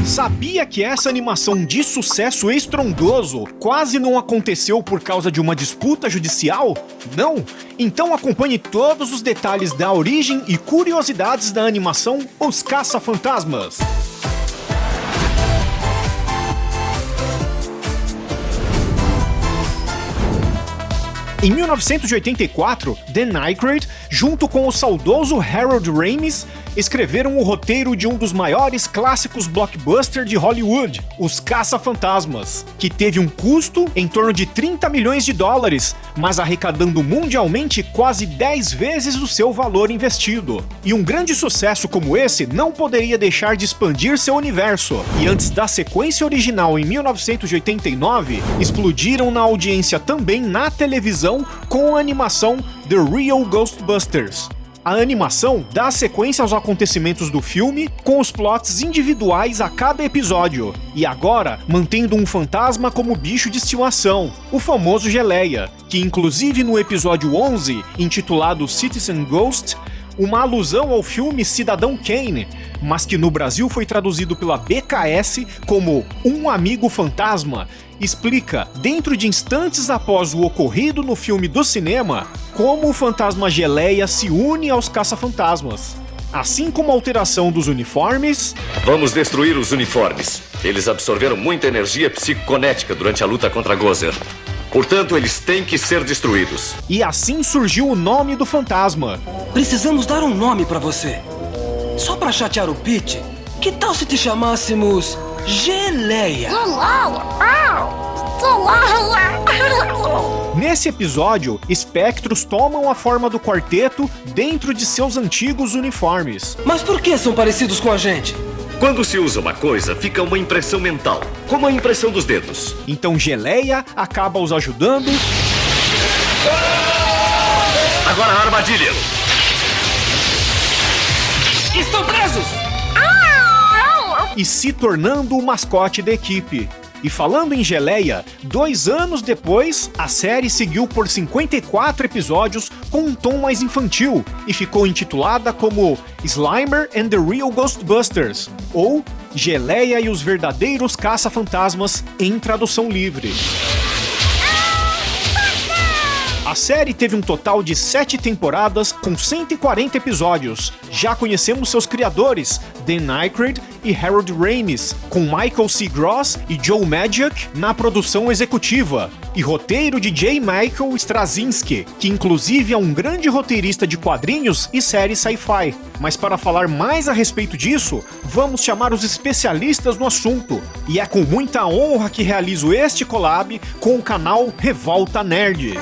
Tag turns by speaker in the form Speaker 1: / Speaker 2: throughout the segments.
Speaker 1: Sabia que essa animação de sucesso estrondoso quase não aconteceu por causa de uma disputa judicial? Não? Então acompanhe todos os detalhes da origem e curiosidades da animação Os Caça-Fantasmas. Em 1984, Dan Aykroyd, junto com o saudoso Harold Ramis, escreveram o roteiro de um dos maiores clássicos blockbuster de Hollywood, Os Caça-Fantasmas, que teve um custo em torno de 30 milhões de dólares, mas arrecadando mundialmente quase 10 vezes o seu valor investido. E um grande sucesso como esse não poderia deixar de expandir seu universo, e antes da sequência original em 1989, explodiram na audiência também na televisão com a animação The Real Ghostbusters. A animação dá sequência aos acontecimentos do filme, com os plots individuais a cada episódio, e agora mantendo um fantasma como bicho de estimação, o famoso Geleia, que inclusive no episódio 11, intitulado Citizen Ghost, uma alusão ao filme Cidadão Kane, mas que no Brasil foi traduzido pela BKS como Um Amigo Fantasma, explica, dentro de instantes após o ocorrido no filme do cinema, como o fantasma Geleia se une aos caça-fantasmas. Assim como a alteração dos uniformes...
Speaker 2: Vamos destruir os uniformes. Eles absorveram muita energia psiconética durante a luta contra Gozer. Portanto, eles têm que ser destruídos.
Speaker 1: E assim surgiu o nome do fantasma.
Speaker 3: Precisamos dar um nome pra você. Só pra chatear o Pete, que tal se te chamássemos Geleia?
Speaker 1: Nesse episódio, espectros tomam a forma do quarteto dentro de seus antigos uniformes.
Speaker 3: Mas por que são parecidos com a gente?
Speaker 2: Quando se usa uma coisa, fica uma impressão mental, como a impressão dos dedos.
Speaker 1: Então Geleia acaba os ajudando.
Speaker 2: Agora a armadilha.
Speaker 3: Estão presos!
Speaker 1: E se tornando o mascote da equipe. E falando em Geleia, 2 anos depois, a série seguiu por 54 episódios com um tom mais infantil e ficou intitulada como Slimer and the Real Ghostbusters, ou Geleia e os Verdadeiros Caça-Fantasmas em tradução livre. A série teve um total de 7 temporadas com 140 episódios. Já conhecemos seus criadores, Dan Aykroyd e Harold Ramis, com Michael C. Gross e Joe Manganiello na produção executiva, e roteiro de J. Michael Straczynski, que inclusive é um grande roteirista de quadrinhos e séries sci-fi. Mas para falar mais a respeito disso, vamos chamar os especialistas no assunto. E é com muita honra que realizo este collab com o canal Revolta Nerd.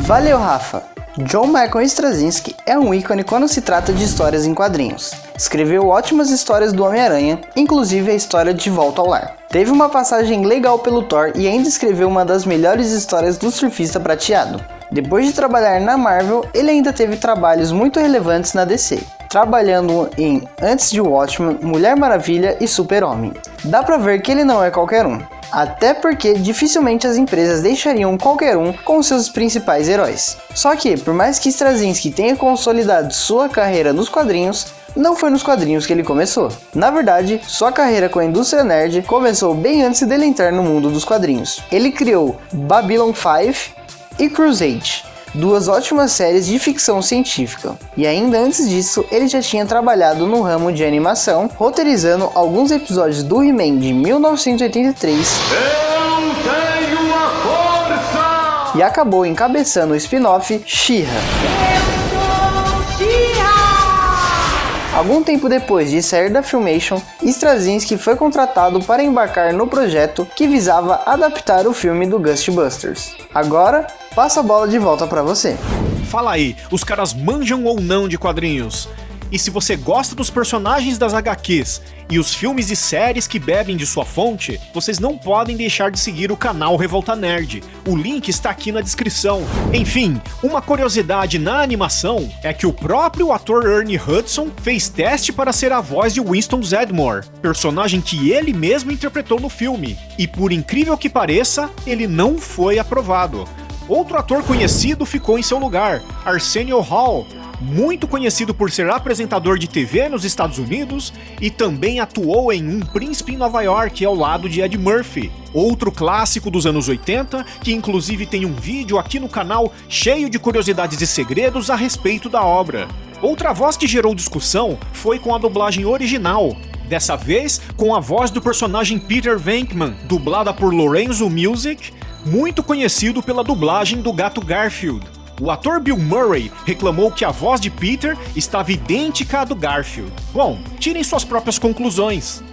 Speaker 4: Valeu, Rafa! John Michael Straczynski é um ícone quando se trata de histórias em quadrinhos. Escreveu ótimas histórias do Homem-Aranha, inclusive a história De Volta ao Lar. Teve uma passagem legal pelo Thor e ainda escreveu uma das melhores histórias do Surfista Prateado. Depois de trabalhar na Marvel, ele ainda teve trabalhos muito relevantes na DC, trabalhando em Antes de Watchmen, Mulher Maravilha e Super-Homem. Dá pra ver que ele não é qualquer um. Até porque dificilmente as empresas deixariam qualquer um com seus principais heróis. Só que, por mais que Straczynski tenha consolidado sua carreira nos quadrinhos, não foi nos quadrinhos que ele começou. Na verdade, sua carreira com a indústria nerd começou bem antes dele entrar no mundo dos quadrinhos. Ele criou Babylon 5 e Crusade, 2 ótimas séries de ficção científica. E ainda antes disso, ele já tinha trabalhado no ramo de animação, roteirizando alguns episódios do He-Man de 1983.
Speaker 2: Eu tenho a força!
Speaker 4: E acabou encabeçando o spin-off She-Ra. Algum tempo depois de sair da Filmation, Straczynski foi contratado para embarcar no projeto que visava adaptar o filme do Ghostbusters. Agora, passo a bola de volta para você.
Speaker 1: Fala aí, os caras manjam ou não de quadrinhos? E se você gosta dos personagens das HQs e os filmes e séries que bebem de sua fonte, vocês não podem deixar de seguir o canal Revolta Nerd. O link está aqui na descrição. Enfim, uma curiosidade na animação é que o próprio ator Ernie Hudson fez teste para ser a voz de Winston Zeddemore, personagem que ele mesmo interpretou no filme. E por incrível que pareça, ele não foi aprovado. Outro ator conhecido ficou em seu lugar, Arsenio Hall, muito conhecido por ser apresentador de TV nos Estados Unidos e também atuou em Um Príncipe em Nova York ao lado de Ed Murphy, outro clássico dos anos 80, que inclusive tem um vídeo aqui no canal cheio de curiosidades e segredos a respeito da obra. Outra voz que gerou discussão foi com a dublagem original, dessa vez com a voz do personagem Peter Venkman, dublada por Lorenzo Music, muito conhecido pela dublagem do Gato Garfield. O ator Bill Murray reclamou que a voz de Peter estava idêntica à do Garfield. Bom, tirem suas próprias conclusões.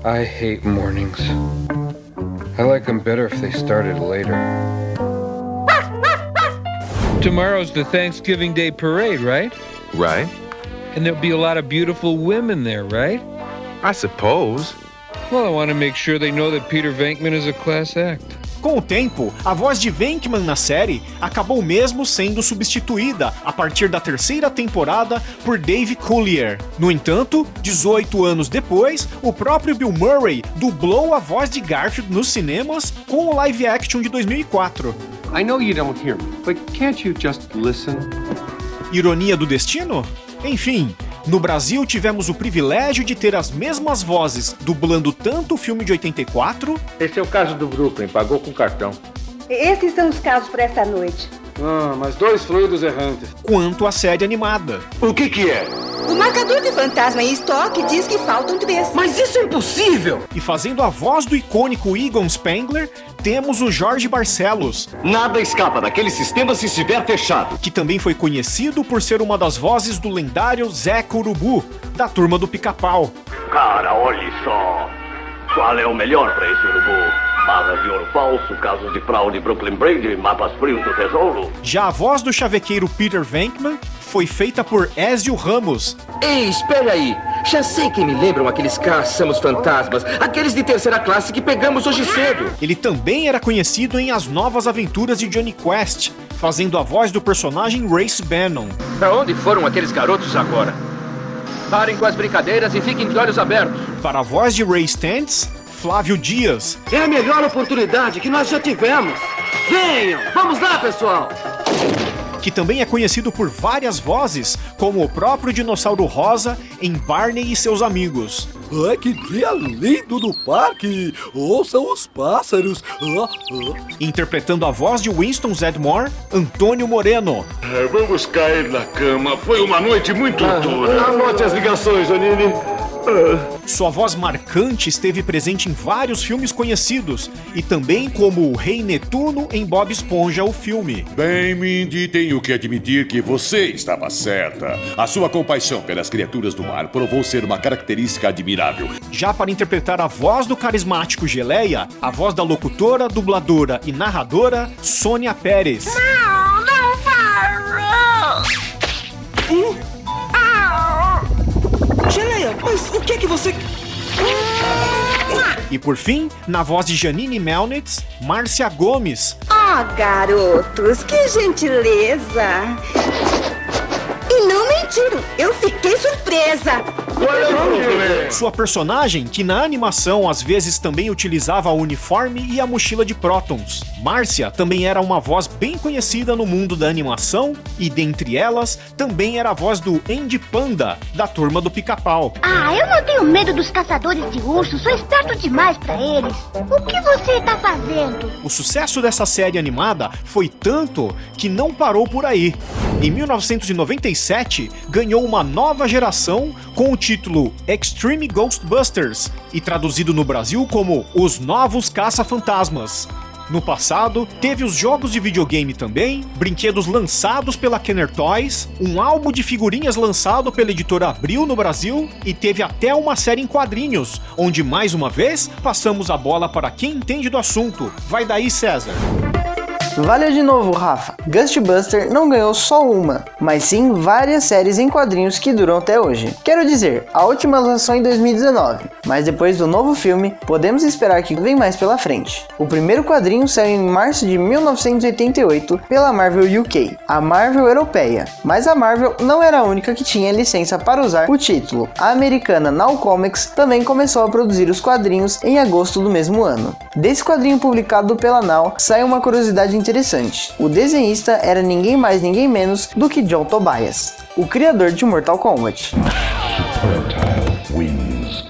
Speaker 5: I hate mornings. I like them better if they started later. Tomorrow's the Thanksgiving Day parade, right?
Speaker 6: Right.
Speaker 5: And there'll be a lot of beautiful women there, right?
Speaker 6: I suppose.
Speaker 5: Well, I want to make sure they know that Peter Venkman is a class act.
Speaker 1: Com o tempo, a voz de Venkman na série acabou mesmo sendo substituída a partir da terceira temporada por Dave Coulier. No entanto, 18 anos depois, o próprio Bill Murray dublou a voz de Garfield nos cinemas com o live action de 2004.
Speaker 7: I know you don't hear me, but can't you just listen?
Speaker 1: Ironia do destino? Enfim, no Brasil tivemos o privilégio de ter as mesmas vozes dublando tanto o filme de 84...
Speaker 8: Esse é o caso do Brooklyn, pagou com cartão.
Speaker 9: Esses são os casos para esta noite.
Speaker 7: Mas 2 fluidos errantes.
Speaker 1: Quanto a série animada.
Speaker 6: O que é?
Speaker 9: O marcador de fantasma em estoque diz que faltam 3.
Speaker 3: Mas isso é impossível!
Speaker 1: E fazendo a voz do icônico Egon Spengler, temos o Jorge Barcelos,
Speaker 2: Nada escapa daquele sistema se estiver fechado.
Speaker 1: que também foi conhecido por ser uma das vozes do lendário Zé Urubu, da Turma do Pica-Pau.
Speaker 10: Cara, olhe só. Qual é o melhor pra esse urubu? Barras de ouro falso, casos de fraude Brooklyn Bridge, mapas frios do tesouro?
Speaker 1: Já a voz do chavequeiro Peter Venkman foi feita por Ezio Ramos,
Speaker 3: Ei, espere aí! Já sei quem me lembram aqueles caçamos-fantasmas, aqueles de terceira classe que pegamos hoje cedo.
Speaker 1: ele também era conhecido em As Novas Aventuras de Johnny Quest, fazendo a voz do personagem Race Bannon.
Speaker 3: Pra onde foram aqueles garotos agora? Parem com as brincadeiras e fiquem de olhos abertos.
Speaker 1: Para a voz de Ray Stantz, Flávio Dias,
Speaker 3: É a melhor oportunidade que nós já tivemos. Venham! Vamos lá, pessoal!
Speaker 1: que também é conhecido por várias vozes, como o próprio Dinossauro Rosa em Barney e seus amigos.
Speaker 11: Ai, que dia lindo no parque! Ouçam os pássaros!
Speaker 1: Interpretando a voz de Winston Zedmore, Antônio Moreno.
Speaker 10: Vamos cair na cama. Foi uma noite muito dura.
Speaker 2: Anote as ligações, Janine.
Speaker 1: Sua voz marcante esteve presente em vários filmes conhecidos, e também como o Rei Netuno em Bob Esponja, o filme.
Speaker 12: Bem, Mindy, tenho que admitir que você estava certa. A sua compaixão pelas criaturas do mar provou ser uma característica admirável.
Speaker 1: Já para interpretar a voz do carismático Geleia, a voz da locutora, dubladora e narradora Sônia Pérez.
Speaker 9: Não parou!
Speaker 3: Geleia, mas o que é que você...
Speaker 1: E por fim, na voz de Janine Melnitz, Márcia Gomes.
Speaker 9: Garotos, que gentileza! E não mentiram, eu fiquei surpresa!
Speaker 1: Sua personagem, que na animação às vezes também utilizava o uniforme e a mochila de prótons. Márcia também era uma voz bem conhecida no mundo da animação e, dentre elas, também era a voz do Andy Panda, da Turma do Pica-Pau.
Speaker 13: Eu não tenho medo dos caçadores de ursos, sou esperto demais pra eles. O que você tá fazendo?
Speaker 1: O sucesso dessa série animada foi tanto que não parou por aí. Em 1997, ganhou uma nova geração com o título Extreme Ghostbusters e traduzido no Brasil como Os Novos Caça-Fantasmas. No passado, teve os jogos de videogame também, brinquedos lançados pela Kenner Toys, um álbum de figurinhas lançado pela editora Abril no Brasil e teve até uma série em quadrinhos, onde mais uma vez passamos a bola para quem entende do assunto. Vai daí, César.
Speaker 4: Valeu de novo, Rafa. Ghostbuster não ganhou só uma, mas sim várias séries em quadrinhos que duram até hoje. Quero dizer, a última lançou em 2019, mas depois do novo filme, podemos esperar que vem mais pela frente. O primeiro quadrinho saiu em março de 1988 pela Marvel UK, a Marvel Europeia, mas a Marvel não era a única que tinha licença para usar o título. A americana Now Comics também começou a produzir os quadrinhos em agosto do mesmo ano. Desse quadrinho publicado pela Now, sai uma curiosidade interessante. O desenhista era ninguém mais ninguém menos do que John Tobias, o criador de Mortal Kombat.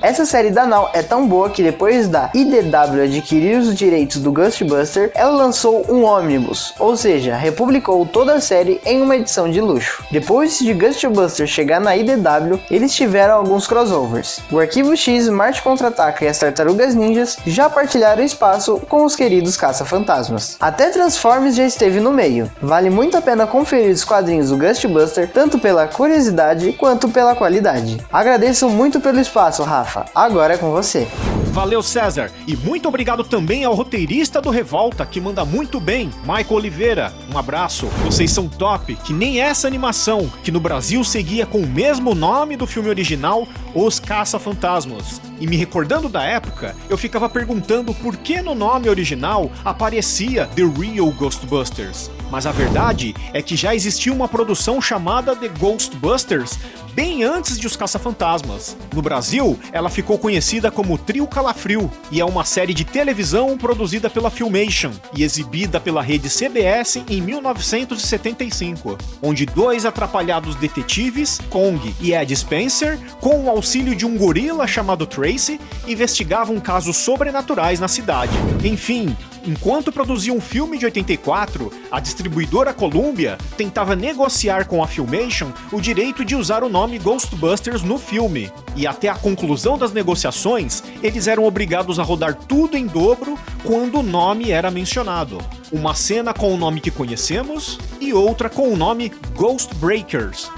Speaker 4: Essa série da Now é tão boa que depois da IDW adquirir os direitos do Ghostbuster, ela lançou um ônibus, ou seja, republicou toda a série em uma edição de luxo. Depois de Ghostbuster chegar na IDW, eles tiveram alguns crossovers. O Arquivo X, Marte Contra-Ataca e as Tartarugas Ninjas já partilharam espaço com os queridos Caça-Fantasmas. Até Transformers já esteve no meio. Vale muito a pena conferir os quadrinhos do Ghostbuster, tanto pela curiosidade quanto pela qualidade. Agradeço muito pelo espaço, Rafa. Agora é com você.
Speaker 1: Valeu, César, e muito obrigado também ao roteirista do Revolta, que manda muito bem, Michael Oliveira. Um abraço, vocês são top, que nem essa animação, que no Brasil seguia com o mesmo nome do filme original, Os Caça-Fantasmas. E me recordando da época, eu ficava perguntando por que no nome original aparecia The Real Ghostbusters. Mas a verdade é que já existia uma produção chamada The Ghostbusters bem antes de Os Caça-Fantasmas. No Brasil, ela ficou conhecida como Trio Calafrio e é uma série de televisão produzida pela Filmation e exibida pela rede CBS em 1975, onde dois atrapalhados detetives, Kong e Ed Spencer, com o auxílio de um gorila chamado Tracy, investigavam casos sobrenaturais na cidade. Enfim, enquanto produzia um filme de 84, a distribuidora Columbia tentava negociar com a Filmation o direito de usar o nome Ghostbusters no filme. E até a conclusão das negociações, eles eram obrigados a rodar tudo em dobro quando o nome era mencionado. Uma cena com o nome que conhecemos e outra com o nome Ghostbreakers.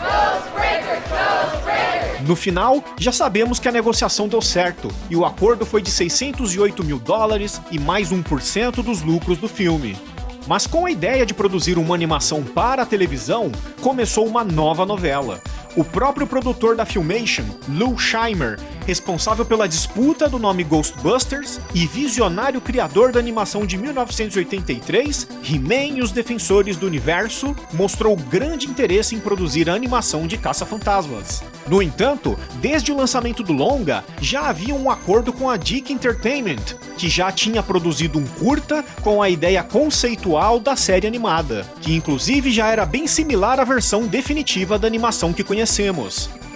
Speaker 1: No final, já sabemos que a negociação deu certo, e o acordo foi de $608 mil e mais 1% dos lucros do filme. Mas com a ideia de produzir uma animação para a televisão, começou uma nova novela. O próprio produtor da Filmation, Lou Scheimer, responsável pela disputa do nome Ghostbusters e visionário criador da animação de 1983, He-Man e os Defensores do Universo, mostrou grande interesse em produzir a animação de Caça-Fantasmas. No entanto, desde o lançamento do longa, já havia um acordo com a Dick Entertainment, que já tinha produzido um curta com a ideia conceitual da série animada, que inclusive já era bem similar à versão definitiva da animação que conhecemos.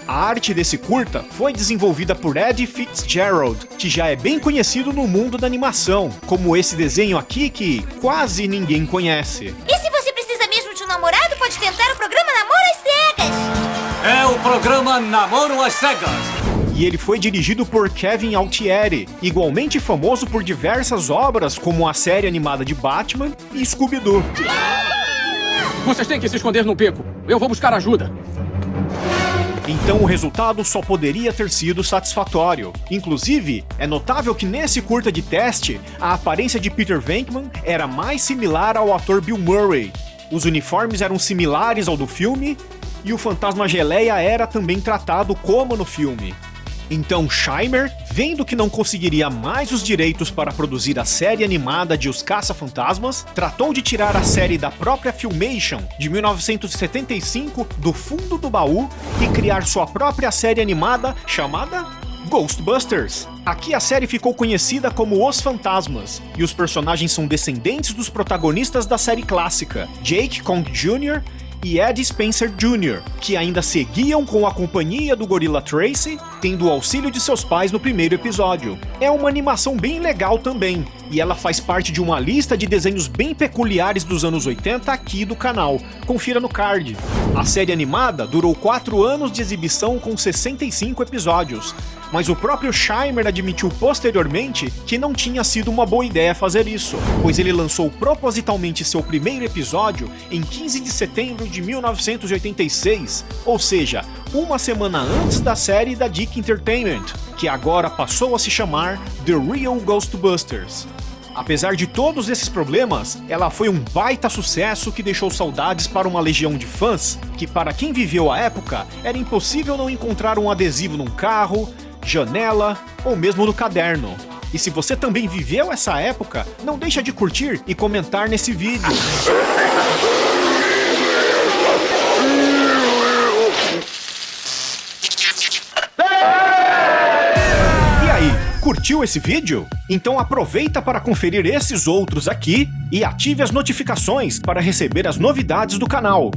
Speaker 1: A arte desse curta foi desenvolvida por Ed Fitzgerald, que já é bem conhecido no mundo da animação, como esse desenho aqui que quase ninguém conhece.
Speaker 14: E se você precisa mesmo de um namorado, pode tentar o programa Namoro às Cegas!
Speaker 15: É o programa Namoro às Cegas!
Speaker 1: E ele foi dirigido por Kevin Altieri, igualmente famoso por diversas obras como a série animada de Batman e Scooby-Doo.
Speaker 16: Vocês têm que se esconder no beco. Eu vou buscar ajuda.
Speaker 1: Então o resultado só poderia ter sido satisfatório. Inclusive, é notável que nesse curta de teste, a aparência de Peter Venkman era mais similar ao ator Bill Murray. Os uniformes eram similares ao do filme, e o fantasma Geleia era também tratado como no filme. Então Scheimer, vendo que não conseguiria mais os direitos para produzir a série animada de Os Caça-Fantasmas, tratou de tirar a série da própria Filmation, de 1975, do fundo do baú e criar sua própria série animada chamada Ghostbusters. Aqui a série ficou conhecida como Os Fantasmas, e os personagens são descendentes dos protagonistas da série clássica, Jake Kong Jr., e Ed Spencer Jr., que ainda seguiam com a companhia do gorila Tracy, tendo o auxílio de seus pais no primeiro episódio. É uma animação bem legal também, e ela faz parte de uma lista de desenhos bem peculiares dos anos 80 aqui do canal. Confira no card. A série animada durou 4 anos de exibição com 65 episódios, mas o próprio Scheimer admitiu posteriormente que não tinha sido uma boa ideia fazer isso, pois ele lançou propositalmente seu primeiro episódio em 15 de setembro de 1986, ou seja, uma semana antes da série da Dick Entertainment, que agora passou a se chamar The Real Ghostbusters. Apesar de todos esses problemas, ela foi um baita sucesso que deixou saudades para uma legião de fãs que, para quem viveu a época, era impossível não encontrar um adesivo num carro, janela ou mesmo no caderno. E se você também viveu essa época, não deixa de curtir e comentar nesse vídeo. E aí, Curtiu esse vídeo? Então aproveita para conferir esses outros aqui e ative as notificações para receber as novidades do canal.